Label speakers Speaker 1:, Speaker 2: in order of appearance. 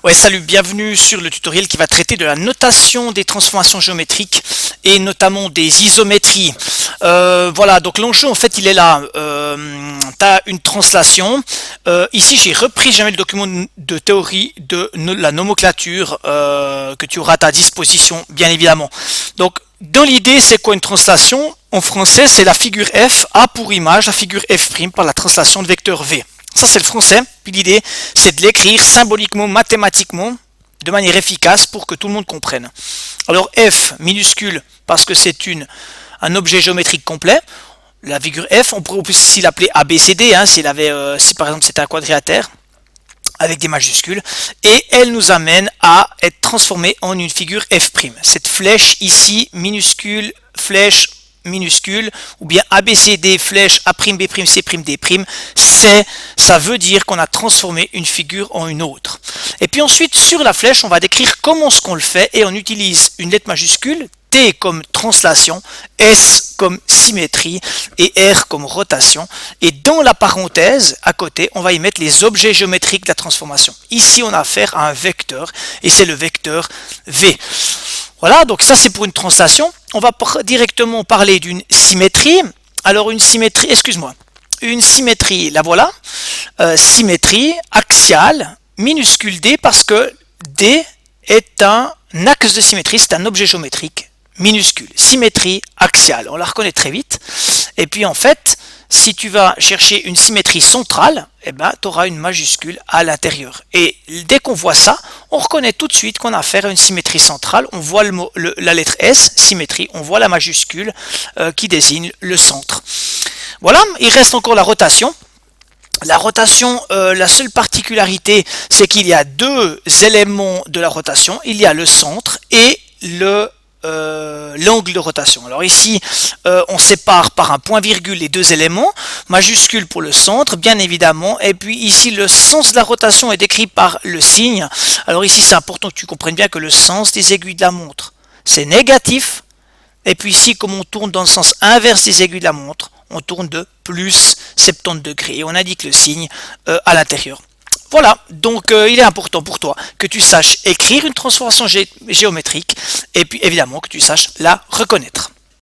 Speaker 1: Ouais, salut, bienvenue sur le tutoriel qui va traiter de la notation des transformations géométriques et notamment des isométries. Voilà, donc l'enjeu en fait il est là. Tu as une translation. Ici j'ai repris jamais le document de théorie de la nomenclature que tu auras à ta disposition bien évidemment. Donc dans l'idée c'est quoi une translation? En français c'est la figure F, A pour image, la figure F' par la translation de vecteur V. Ça c'est le français, puis l'idée c'est de l'écrire symboliquement, mathématiquement, de manière efficace pour que tout le monde comprenne. Alors F minuscule parce que c'est un objet géométrique complet, la figure F, on pourrait aussi l'appeler ABCD, hein, si par exemple c'était un quadrilatère, avec des majuscules, et elle nous amène à être transformée en une figure F'. Cette flèche ici, minuscule, flèche, minuscule, ou bien ABCD, flèche, A', B', C', D', ça veut dire qu'on a transformé une figure en une autre. Et puis ensuite, sur la flèche, on va décrire comment est-ce qu'on le fait, et on utilise une lettre majuscule, T comme translation, S comme symétrie et R comme rotation. Et dans la parenthèse, à côté, on va y mettre les objets géométriques de la transformation. Ici, on a affaire à un vecteur, et c'est le vecteur V. Voilà, donc ça c'est pour une translation. On va directement parler d'une symétrie. Alors une symétrie, une symétrie, la voilà. Symétrie axiale, minuscule D, parce que D est un axe de symétrie, c'est un objet géométrique minuscule. Symétrie axiale, on la reconnaît très vite. Et puis en fait, si tu vas chercher une symétrie centrale, eh ben, tu auras une majuscule à l'intérieur. Et dès qu'on voit ça, on reconnaît tout de suite qu'on a affaire à une symétrie centrale. On voit la lettre S, symétrie, on voit la majuscule qui désigne le centre. Voilà, il reste encore la rotation. La rotation, la seule particularité, c'est qu'il y a deux éléments de la rotation. Il y a le centre et l'angle de rotation. Alors ici, on sépare par un point virgule les deux éléments, majuscule pour le centre, bien évidemment, et puis ici le sens de la rotation est décrit par le signe. Alors ici c'est important que tu comprennes bien que le sens des aiguilles de la montre, c'est négatif, et puis ici comme on tourne dans le sens inverse des aiguilles de la montre, on tourne de plus 70 degrés, et on indique le signe à l'intérieur. Voilà, donc il est important pour toi que tu saches écrire une transformation géométrique et puis évidemment que tu saches la reconnaître.